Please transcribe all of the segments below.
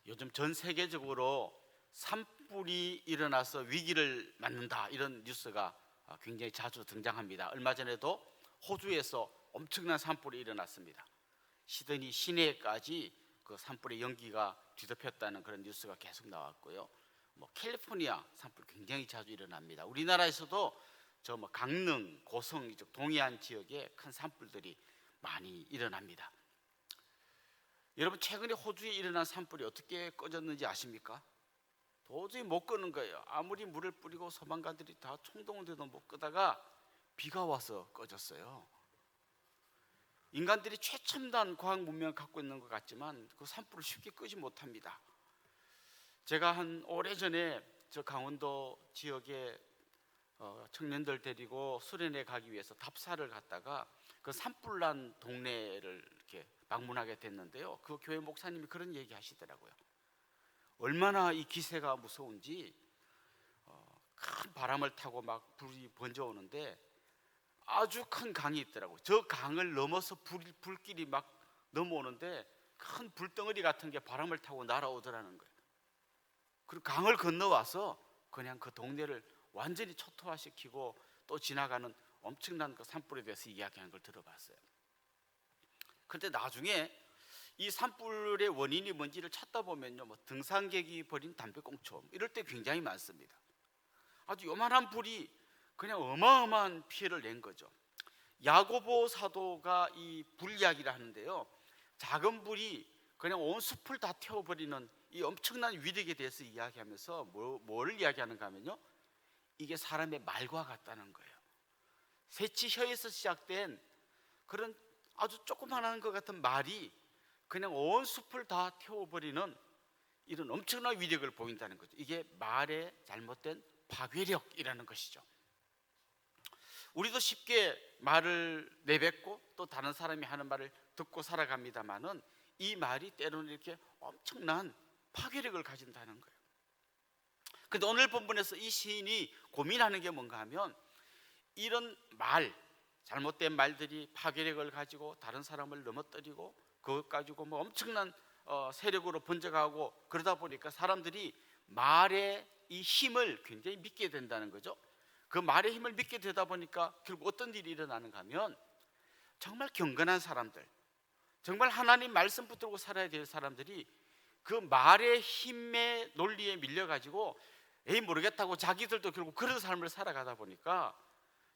요즘 전 세계적으로 산불이 일어나서 위기를 맞는다, 이런 뉴스가 굉장히 자주 등장합니다. 얼마 전에도 호주에서 엄청난 산불이 일어났습니다. 시드니 시내까지 그 산불의 연기가 뒤덮였다는 그런 뉴스가 계속 나왔고요. 캘리포니아 산불 굉장히 자주 일어납니다. 우리나라에서도 저 강릉, 고성 이쪽 동해안 지역에 큰 산불들이 많이 일어납니다. 여러분, 최근에 호주에 일어난 산불이 어떻게 꺼졌는지 아십니까? 도저히 못 끄는 거예요. 아무리 물을 뿌리고 소방관들이 다 총동원 돼도 못 끄다가 비가 와서 꺼졌어요. 인간들이 최첨단 과학 문명을 갖고 있는 것 같지만 그 산불을 쉽게 끄지 못합니다. 제가 한 오래전에 저 강원도 지역에 청년들 데리고 수련회 가기 위해서 답사를 갔다가 그 산불난 동네를 이렇게 방문하게 됐는데요. 그 교회 목사님이 그런 얘기 하시더라고요. 얼마나 이 기세가 무서운지, 큰 바람을 타고 막 불이 번져오는데 아주 큰 강이 있더라고요. 저 강을 넘어서 불길이 막 넘어오는데 큰 불덩어리 같은 게 바람을 타고 날아오더라는 거예요. 그리고 강을 건너와서 그냥 그 동네를 완전히 초토화시키고 또 지나가는 엄청난 그 산불에 대해서 이야기하는 걸 들어봤어요. 그런데 나중에 이 산불의 원인이 뭔지를 찾다 보면요, 등산객이 버린 담배꽁초 이럴 때 굉장히 많습니다. 아주 요만한 불이 그냥 어마어마한 피해를 낸 거죠. 야고보 사도가 이 불 이야기를 하는데요, 작은 불이 그냥 온 숲을 다 태워버리는 이 엄청난 위력에 대해서 이야기하면서 뭘 이야기하는가 하면요, 이게 사람의 말과 같다는 거예요. 새치혀에서 시작된 그런 아주 조그만한 것 같은 말이 그냥 온 숲을 다 태워버리는 이런 엄청난 위력을 보인다는 거죠. 이게 말의 잘못된 파괴력이라는 것이죠. 우리도 쉽게 말을 내뱉고 또 다른 사람이 하는 말을 듣고 살아갑니다만은 이 말이 때로는 이렇게 엄청난 파괴력을 가진다는 거예요. 그런데 오늘 본문에서 이 시인이 고민하는 게 뭔가 하면, 이런 말, 잘못된 말들이 파괴력을 가지고 다른 사람을 넘어뜨리고 그것 가지고 엄청난 세력으로 번져가고 그러다 보니까 사람들이 말의 이 힘을 굉장히 믿게 된다는 거죠. 그 말의 힘을 믿게 되다 보니까 결국 어떤 일이 일어나는가 하면, 정말 경건한 사람들, 정말 하나님 말씀 붙들고 살아야 될 사람들이 그 말의 힘의 논리에 밀려가지고 에이 모르겠다고 자기들도 결국 그런 삶을 살아가다 보니까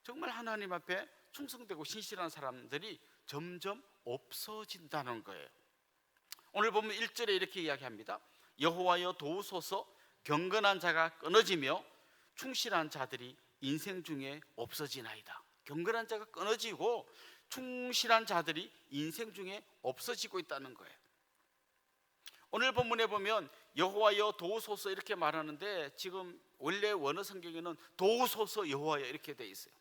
정말 하나님 앞에 충성되고 신실한 사람들이 점점 없어진다는 거예요. 오늘 보면 1절에 이렇게 이야기합니다. 여호와여 도우소서, 경건한 자가 끊어지며 충실한 자들이 인생 중에 없어지나이다. 경건한 자가 끊어지고 충실한 자들이 인생 중에 없어지고 있다는 거예요. 오늘 본문에 보면 여호와여 도우소서 이렇게 말하는데, 지금 원래 원어 성경에는 도우소서 여호와여 이렇게 돼 있어요.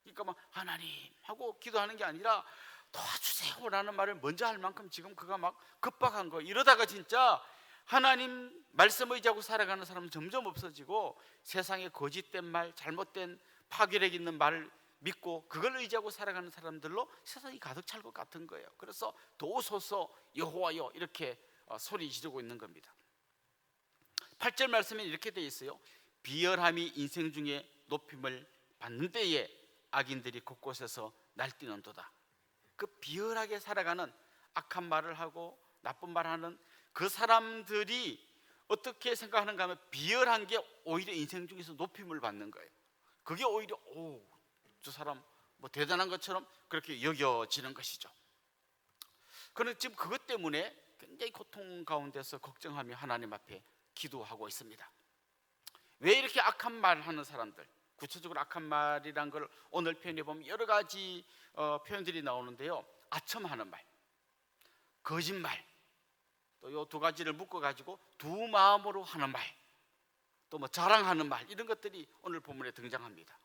그러니까 하나님 하고 기도하는 게 아니라 도와주세요라는 말을 먼저 할 만큼 지금 그가 막 급박한 거예요. 이러다가 진짜 하나님 말씀 의지하고 살아가는 사람은 점점 없어지고 세상의 거짓된 말, 잘못된 파괴력 있는 말을 믿고 그걸 의지하고 살아가는 사람들로 세상이 가득 찰 것 같은 거예요. 그래서 도우소서 여호와여 이렇게 소리 지르고 있는 겁니다. 8절 말씀에 이렇게 되어 있어요. 비열함이 인생 중에 높임을 받는 때에 악인들이 곳곳에서 날뛰는도다. 그 비열하게 살아가는, 악한 말을 하고 나쁜 말을 하는 그 사람들이 어떻게 생각하는가 하면, 비열한 게 오히려 인생 중에서 높임을 받는 거예요. 그게 오히려 저 사람 대단한 것처럼 그렇게 여겨지는 것이죠. 그런데 지금 그것 때문에 굉장히 고통 가운데서 걱정하며 하나님 앞에 기도하고 있습니다. 왜 이렇게 악한 말을 하는 사람들, 구체적으로 악한 말이란 걸 오늘 표현해 보면 여러 가지 표현들이 나오는데요. 아첨하는 말, 거짓말, 또 이 두 가지를 묶어가지고 두 마음으로 하는 말, 또 자랑하는 말, 이런 것들이 오늘 본문에 등장합니다.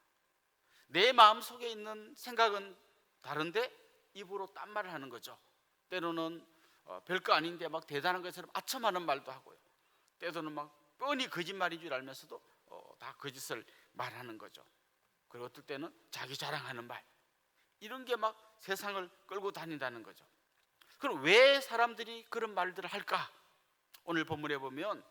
내 마음 속에 있는 생각은 다른데 입으로 딴 말을 하는 거죠. 때로는 별거 아닌데 막 대단한 것처럼 아첨하는 말도 하고요. 때로는 막 뻔히 거짓말인 줄 알면서도 다 거짓을 말하는 거죠. 그리고 어떨 때는 자기 자랑하는 말, 이런 게 막 세상을 끌고 다닌다는 거죠. 그럼 왜 사람들이 그런 말들을 할까? 오늘 본문에 보면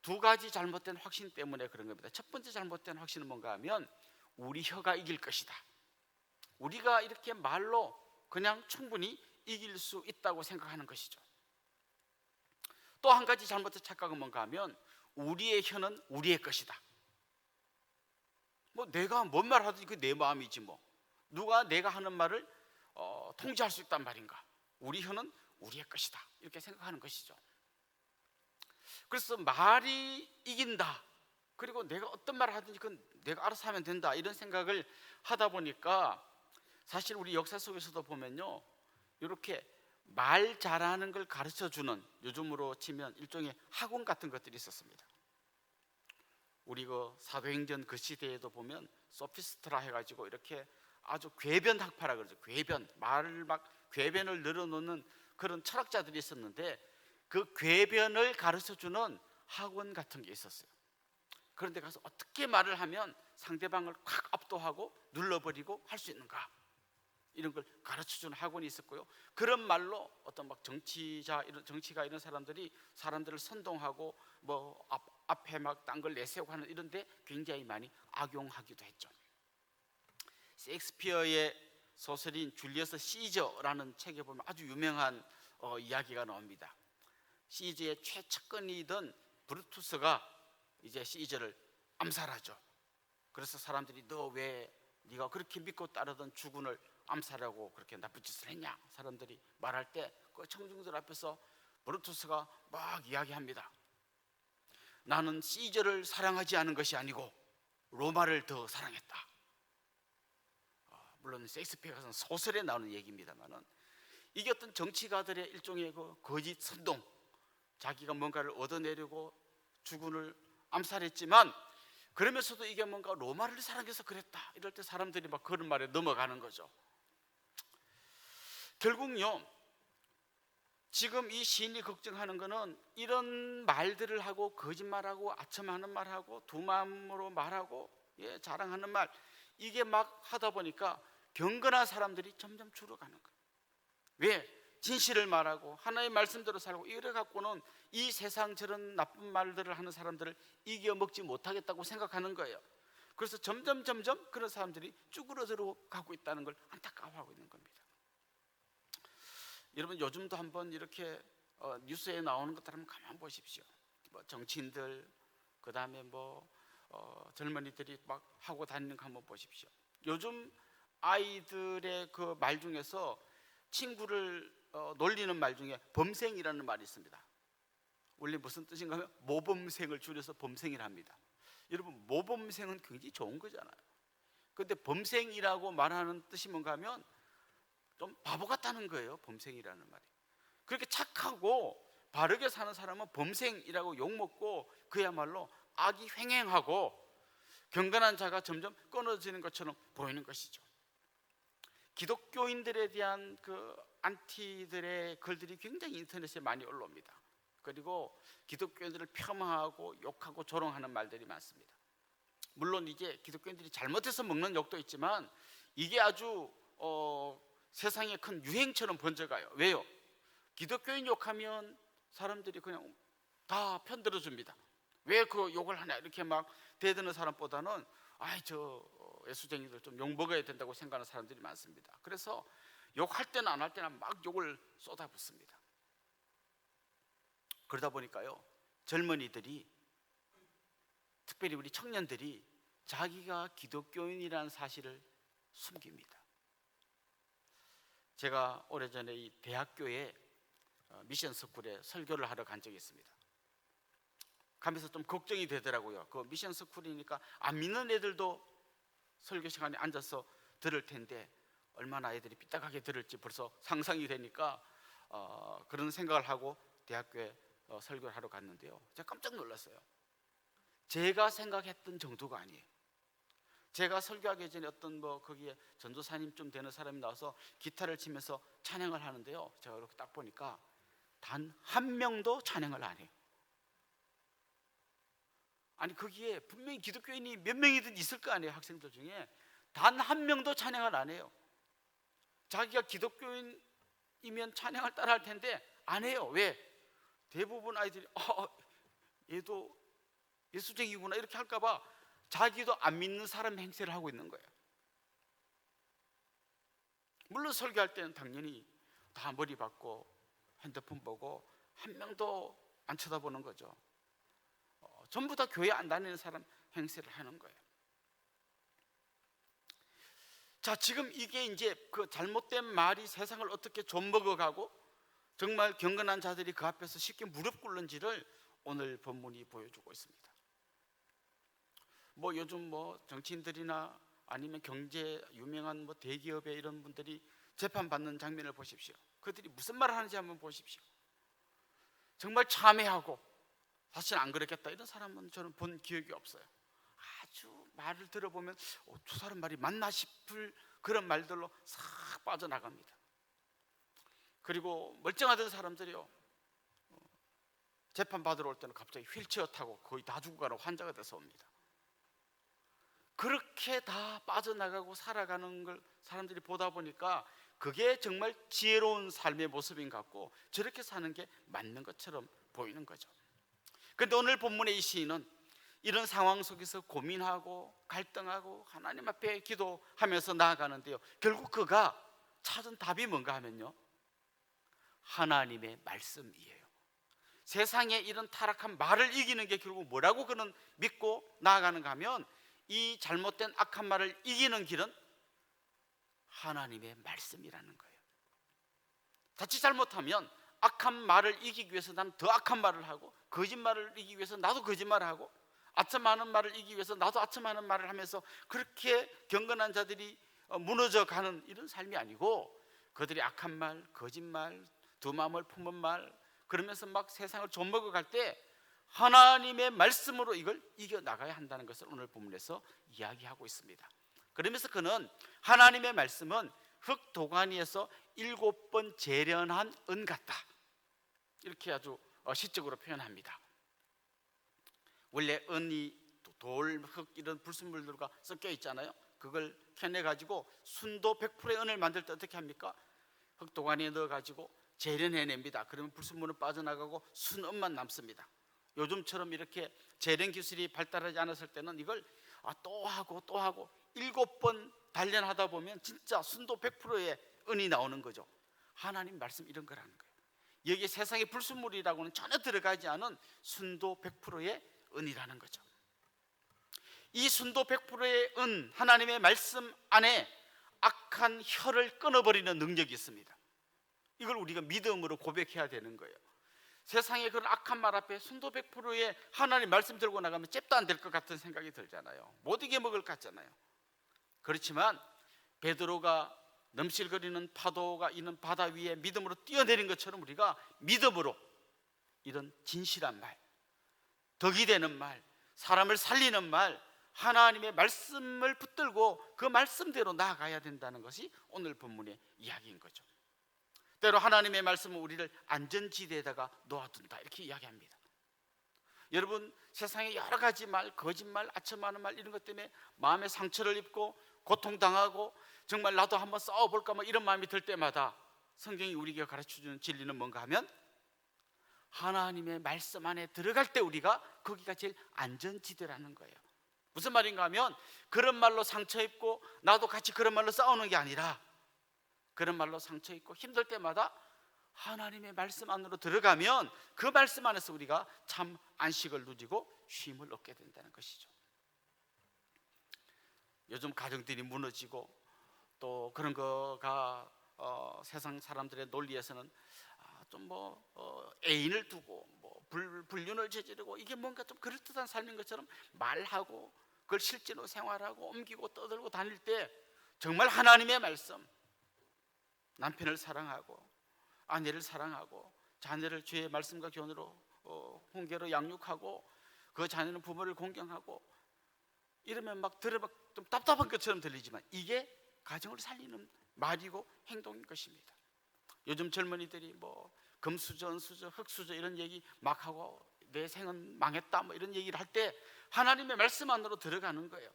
두 가지 잘못된 확신 때문에 그런 겁니다. 첫 번째 잘못된 확신은 뭔가 하면 우리 혀가 이길 것이다. 우리가 이렇게 말로 그냥 충분히 이길 수 있다고 생각하는 것이죠. 또 한 가지 잘못된 착각은 뭔가 하면 우리의 혀는 우리의 것이다. 뭐 내가 뭔 말 하든지 그 내 마음이지 뭐. 누가 내가 하는 말을 통제할 수 있단 말인가. 우리 혀는 우리의 것이다. 이렇게 생각하는 것이죠. 그래서 말이 이긴다. 그리고 내가 어떤 말을 하든지 그건 내가 알아서 하면 된다. 이런 생각을 하다 보니까 사실 우리 역사 속에서도 보면요, 이렇게 말 잘하는 걸 가르쳐주는, 요즘으로 치면 일종의 학원 같은 것들이 있었습니다. 우리 그 사도행전 그 시대에도 보면 소피스트라 해가지고 이렇게 아주 궤변 학파라 그러죠. 궤변, 말을 막 궤변을 늘어놓는 그런 철학자들이 있었는데 그 궤변을 가르쳐주는 학원 같은 게 있었어요. 그런데 가서 어떻게 말을 하면 상대방을 확 압도하고 눌러버리고 할 수 있는가, 이런 걸 가르쳐주는 학원이 있었고요. 그런 말로 어떤 막 정치가 이런 사람들이 사람들을 선동하고 뭐 앞에 막 딴 걸 내세우고 하는 이런데 굉장히 많이 악용하기도 했죠. 셰익스피어의 소설인 줄리어스 시저라는 책에 보면 아주 유명한 이야기가 나옵니다. 시저의 최측근이던 브루투스가 이제 시저를 암살하죠. 그래서 사람들이 너 왜 네가 그렇게 믿고 따르던 주군을 암살하고 그렇게 나쁜 짓을 했냐, 사람들이 말할 때 그 청중들 앞에서 브루투스가 막 이야기합니다. 나는 시저를 사랑하지 않은 것이 아니고 로마를 더 사랑했다. 물론 셰익스피어가 소설에 나오는 얘기입니다만은 이게 어떤 정치가들의 일종의 그 거짓 선동, 자기가 뭔가를 얻어내려고 주군을 암살했지만 그러면서도 이게 뭔가 로마를 사랑해서 그랬다, 이럴 때 사람들이 막 그런 말에 넘어가는 거죠. 결국요, 지금 이 시인이 걱정하는 거는 이런 말들을 하고 거짓말하고 아첨하는 말하고 두 마음으로 말하고 자랑하는 말, 이게 막 하다 보니까 경건한 사람들이 점점 줄어가는 거예요. 왜? 진실을 말하고 하나의 말씀대로 살고 이래 갖고는 이 세상 저런 나쁜 말들을 하는 사람들을 이겨먹지 못하겠다고 생각하는 거예요. 그래서 점점 그런 사람들이 쭈그러들어 가고 있다는 걸 안타까워하고 있는 겁니다. 여러분, 요즘도 한번 이렇게 뉴스에 나오는 것들 한번 가만 보십시오. 뭐 정치인들, 그 다음에 뭐 젊은이들이 막 하고 다니는 거 한번 보십시오. 요즘 아이들의 그 말 중에서 친구를 놀리는 말 중에 범생이라는 말이 있습니다. 원래 무슨 뜻인가 하면 모범생을 줄여서 범생이랍니다. 여러분, 모범생은 굉장히 좋은 거잖아요. 그런데 범생이라고 말하는 뜻이 뭔가 하면 좀 바보 같다는 거예요. 범생이라는 말이. 그렇게 착하고 바르게 사는 사람은 범생이라고 욕먹고 그야말로 악이 횡행하고 경건한 자가 점점 끊어지는 것처럼 보이는 것이죠. 기독교인들에 대한 그 안티들의 글들이 굉장히 인터넷에 많이 올라옵니다. 그리고 기독교인들을 폄하하고 욕하고 조롱하는 말들이 많습니다. 물론 이제 기독교인들이 잘못해서 먹는 욕도 있지만 이게 아주 세상에 큰 유행처럼 번져가요. 왜요? 기독교인 욕하면 사람들이 그냥 다 편들어 줍니다. 왜 그 욕을 하냐, 이렇게 막 대드는 사람보다는 저 예수쟁이들 좀 욕 먹어야 된다고 생각하는 사람들이 많습니다. 그래서 욕할 때나 안 할 때나 막 욕을 쏟아붓습니다. 그러다 보니까요, 젊은이들이, 특별히 우리 청년들이 자기가 기독교인이라는 사실을 숨깁니다. 제가 오래전에 이 대학교에 미션 스쿨에 설교를 하러 간 적이 있습니다. 가면서 좀 걱정이 되더라고요. 그 미션 스쿨이니까 안 믿는 애들도 설교 시간에 앉아서 들을 텐데 얼마나 아이들이 삐딱하게 들을지 벌써 상상이 되니까 그런 생각을 하고 대학교에 설교를 하러 갔는데요, 제가 깜짝 놀랐어요. 제가 생각했던 정도가 아니에요. 제가 설교하기 전에 어떤 거기에 전도사님쯤 되는 사람이 나와서 기타를 치면서 찬양을 하는데요, 제가 이렇게 딱 보니까 단 한 명도 찬양을 안 해요. 아니, 거기에 분명히 기독교인이 몇 명이든 있을 거 아니에요. 학생들 중에 단 한 명도 찬양을 안 해요. 자기가 기독교인이면 찬양을 따라 할 텐데 안 해요. 왜? 대부분 아이들이 얘도 예수쟁이구나 이렇게 할까봐 자기도 안 믿는 사람 행세를 하고 있는 거예요. 물론 설교할 때는 당연히 다 머리 받고 핸드폰 보고 한 명도 안 쳐다보는 거죠. 전부 다 교회 안 다니는 사람 행세를 하는 거예요. 자, 지금 이게 이제 그 잘못된 말이 세상을 어떻게 좀먹어가고 정말 경건한 자들이 그 앞에서 쉽게 무릎 꿇는지를 오늘 본문이 보여주고 있습니다. 뭐 요즘 뭐 정치인들이나 아니면 경제 유명한 뭐 대기업의 이런 분들이 재판받는 장면을 보십시오. 그들이 무슨 말을 하는지 한번 보십시오. 정말 참회하고 사실 안 그랬겠다 이런 사람은 저는 본 기억이 없어요. 아주 말을 들어보면 두 사람 말이 맞나 싶을 그런 말들로 싹 빠져나갑니다. 그리고 멀쩡하던 사람들이요, 재판 받으러 올 때는 갑자기 휠체어 타고 거의 다 죽어가는 환자가 돼서 옵니다. 그렇게 다 빠져나가고 살아가는 걸 사람들이 보다 보니까 그게 정말 지혜로운 삶의 모습인 것 같고 저렇게 사는 게 맞는 것처럼 보이는 거죠. 그런데 오늘 본문의 이 시인은 이런 상황 속에서 고민하고 갈등하고 하나님 앞에 기도하면서 나아가는데요, 결국 그가 찾은 답이 뭔가 하면요, 하나님의 말씀이에요. 세상에 이런 타락한 말을 이기는 게 결국 뭐라고 그는 믿고 나아가는가 하면 이 잘못된 악한 말을 이기는 길은 하나님의 말씀이라는 거예요. 자칫 잘못하면 악한 말을 이기기 위해서 나는 더 악한 말을 하고, 거짓말을 이기기 위해서 나도 거짓말을 하고, 아첨하는 말을 이기기 위해서 나도 아첨하는 말을 하면서 그렇게 경건한 자들이 무너져가는 이런 삶이 아니고, 그들이 악한 말, 거짓말, 두 마음을 품은 말 그러면서 막 세상을 좀먹어갈 때 하나님의 말씀으로 이걸 이겨나가야 한다는 것을 오늘 본문에서 이야기하고 있습니다. 그러면서 그는 하나님의 말씀은 흙 도가니에서 7번 재련한 은 같다, 이렇게 아주 시적으로 표현합니다. 원래 은이 돌, 흙 이런 불순물들과 섞여 있잖아요. 그걸 캐내가지고 순도 100%의 은을 만들 때 어떻게 합니까? 흙 도가니에 넣어가지고 재련해냅니다. 그러면 불순물은 빠져나가고 순은만 남습니다. 요즘처럼 이렇게 재련 기술이 발달하지 않았을 때는 이걸 또 하고 또 하고 7번 단련하다 보면 진짜 순도 100%의 은이 나오는 거죠. 하나님 말씀 이런 거라는 거예요. 여기에 세상의 불순물이라고는 전혀 들어가지 않은 순도 100%의 은이라는 거죠. 이 순도 100%의 은, 하나님의 말씀 안에 악한 혀를 끊어버리는 능력이 있습니다. 이걸 우리가 믿음으로 고백해야 되는 거예요. 세상에 그런 악한 말 앞에 순도 100%의 하나님 말씀 들고 나가면 잽도 안 될 것 같은 생각이 들잖아요. 못 이겨먹을 것 같잖아요. 그렇지만 베드로가 넘실거리는 파도가 있는 바다 위에 믿음으로 뛰어내린 것처럼 우리가 믿음으로 이런 진실한 말, 덕이 되는 말, 사람을 살리는 말, 하나님의 말씀을 붙들고 그 말씀대로 나아가야 된다는 것이 오늘 본문의 이야기인 거죠. 때로 하나님의 말씀은 우리를 안전지대에다가 놓아둔다, 이렇게 이야기합니다. 여러분, 세상에 여러 가지 말, 거짓말, 아첨하는 말 이런 것 때문에 마음에 상처를 입고 고통당하고 정말 나도 한번 싸워볼까 뭐 이런 마음이 들 때마다 성경이 우리에게 가르쳐주는 진리는 뭔가 하면 하나님의 말씀 안에 들어갈 때 우리가 거기가 제일 안전지대라는 거예요. 무슨 말인가 하면 그런 말로 상처 입고 나도 같이 그런 말로 싸우는 게 아니라 그런 말로 상처 입고 힘들 때마다 하나님의 말씀 안으로 들어가면 그 말씀 안에서 우리가 참 안식을 누리고 쉼을 얻게 된다는 것이죠. 요즘 가정들이 무너지고 또 그런 거가 세상 사람들의 논리에서는 좀 애인을 두고 불륜을 저지르고 이게 뭔가 좀 그럴듯한 삶인 것처럼 말하고 그걸 실제로 생활하고 옮기고 떠들고 다닐 때 정말 하나님의 말씀, 남편을 사랑하고 아내를 사랑하고 자녀를 주의 말씀과 교훈으로 훈계로 양육하고 그 자녀는 부모를 공경하고 이러면 막 들어봐 좀 답답한 것처럼 들리지만 이게 가정을 살리는 말이고 행동인 것입니다. 요즘 젊은이들이 금수저, 은수저, 흙수저 이런 얘기 막 하고 내 생은 망했다 이런 얘기를 할 때 하나님의 말씀 안으로 들어가는 거예요.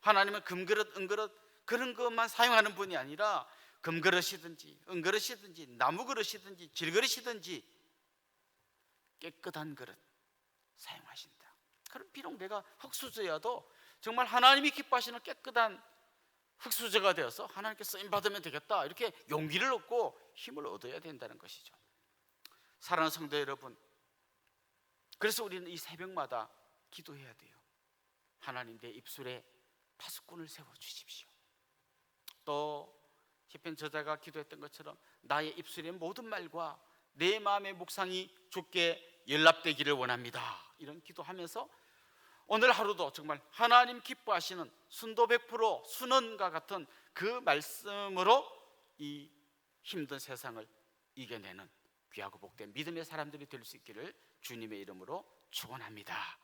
하나님은 금그릇, 은그릇 그런 것만 사용하는 분이 아니라 금그릇이든지 은그릇이든지 나무그릇이든지 질그릇이든지 깨끗한 그릇 사용하신다. 그럼 비록 내가 흙수저여도 정말 하나님이 기뻐하시는 깨끗한 흙수저가 되어서 하나님께 쓰임 받으면 되겠다, 이렇게 용기를 얻고 힘을 얻어야 된다는 것이죠. 사랑하는 성도 여러분, 그래서 우리는 이 새벽마다 기도해야 돼요. 하나님, 내 입술에 파수꾼을 세워주십시오. 또 시편 저자가 기도했던 것처럼 나의 입술의 모든 말과 내 마음의 묵상이 주께 연락되기를 원합니다. 이런 기도하면서 오늘 하루도 정말 하나님 기뻐하시는 순도 100% 순원과 같은 그 말씀으로 이 힘든 세상을 이겨내는 귀하고 복된 믿음의 사람들이 될 수 있기를 주님의 이름으로 축원합니다.